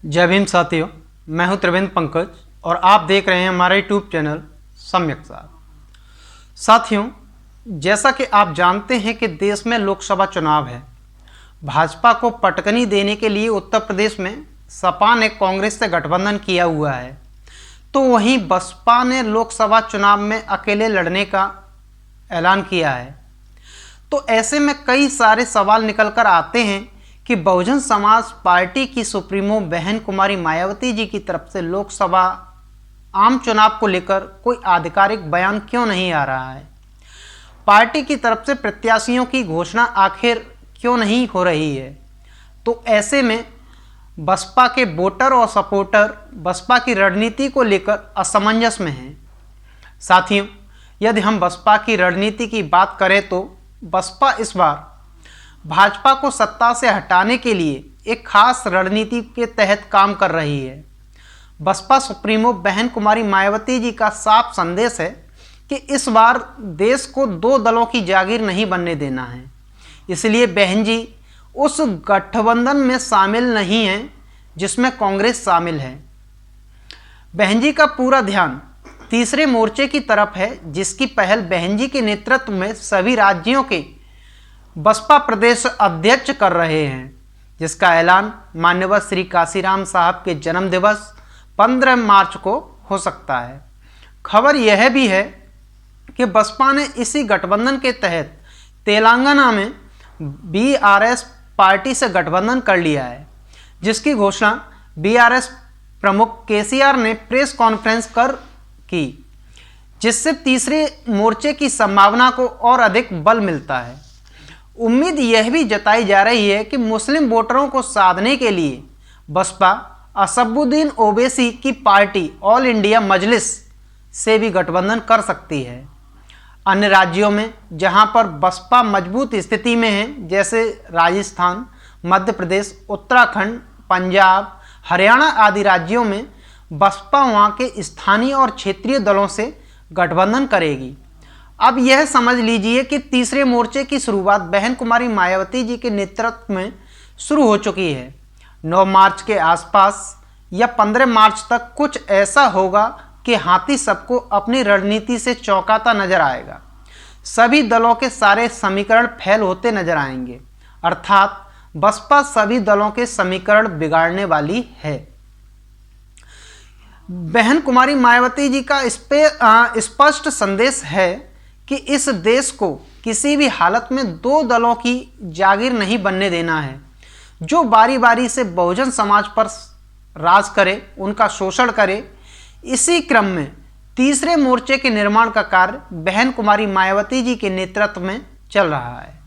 जय भीम साथियों, मैं हूं त्रिवेंद्र पंकज और आप देख रहे हैं हमारा यूट्यूब चैनल सम्यक सार। साथियों, जैसा कि आप जानते हैं कि देश में लोकसभा चुनाव है। भाजपा को पटकनी देने के लिए उत्तर प्रदेश में सपा ने कांग्रेस से गठबंधन किया हुआ है, तो वहीं बसपा ने लोकसभा चुनाव में अकेले लड़ने का ऐलान किया है। तो ऐसे में कई सारे सवाल निकल कर आते हैं कि बहुजन समाज पार्टी की सुप्रीमो बहन कुमारी मायावती जी की तरफ से लोकसभा आम चुनाव को लेकर कोई आधिकारिक बयान क्यों नहीं आ रहा है। पार्टी की तरफ से प्रत्याशियों की घोषणा आखिर क्यों नहीं हो रही है। तो ऐसे में बसपा के वोटर और सपोर्टर बसपा की रणनीति को लेकर असमंजस में हैं। साथियों, यदि हम बसपा की रणनीति की बात करें तो बसपा इस बार भाजपा को सत्ता से हटाने के लिए एक खास रणनीति के तहत काम कर रही है। बसपा सुप्रीमो बहन कुमारी मायावती जी का साफ संदेश है कि इस बार देश को दो दलों की जागीर नहीं बनने देना है। इसलिए बहन जी उस गठबंधन में शामिल नहीं हैं जिसमें कांग्रेस शामिल है। बहन जी का पूरा ध्यान तीसरे मोर्चे की तरफ है, जिसकी पहल बहन जी के नेतृत्व में सभी राज्यों के बसपा प्रदेश अध्यक्ष कर रहे हैं, जिसका ऐलान माननीय श्री काशीराम साहब के जन्म दिवस 15 मार्च को हो सकता है। खबर यह भी है कि बसपा ने इसी गठबंधन के तहत तेलंगाना में बीआरएस पार्टी से गठबंधन कर लिया है, जिसकी घोषणा बीआरएस प्रमुख केसीआर ने प्रेस कॉन्फ्रेंस कर की, जिससे तीसरे मोर्चे की संभावना को और अधिक बल मिलता है। उम्मीद यह भी जताई जा रही है कि मुस्लिम वोटरों को साधने के लिए बसपा असदुद्दीन ओवैसी की पार्टी ऑल इंडिया मजलिस से भी गठबंधन कर सकती है। अन्य राज्यों में जहां पर बसपा मजबूत स्थिति में है, जैसे राजस्थान, मध्य प्रदेश, उत्तराखंड, पंजाब, हरियाणा आदि राज्यों में बसपा वहां के स्थानीय और क्षेत्रीय दलों से गठबंधन करेगी। अब यह समझ लीजिए कि तीसरे मोर्चे की शुरुआत बहन कुमारी मायावती जी के नेतृत्व में शुरू हो चुकी है। 9 मार्च के आसपास या 15 मार्च तक कुछ ऐसा होगा कि हाथी सबको अपनी रणनीति से चौंकाता नजर आएगा। सभी दलों के सारे समीकरण फेल होते नजर आएंगे, अर्थात बसपा सभी दलों के समीकरण बिगाड़ने वाली है। बहन कुमारी मायावती जी का इस पे स्पष्ट संदेश है कि इस देश को किसी भी हालत में दो दलों की जागीर नहीं बनने देना है। जो बारी बारी से बहुजन समाज पर राज करे, उनका शोषण करे। इसी क्रम में तीसरे मोर्चे के निर्माण का कार्य बहन कुमारी मायावती जी के नेतृत्व में चल रहा है।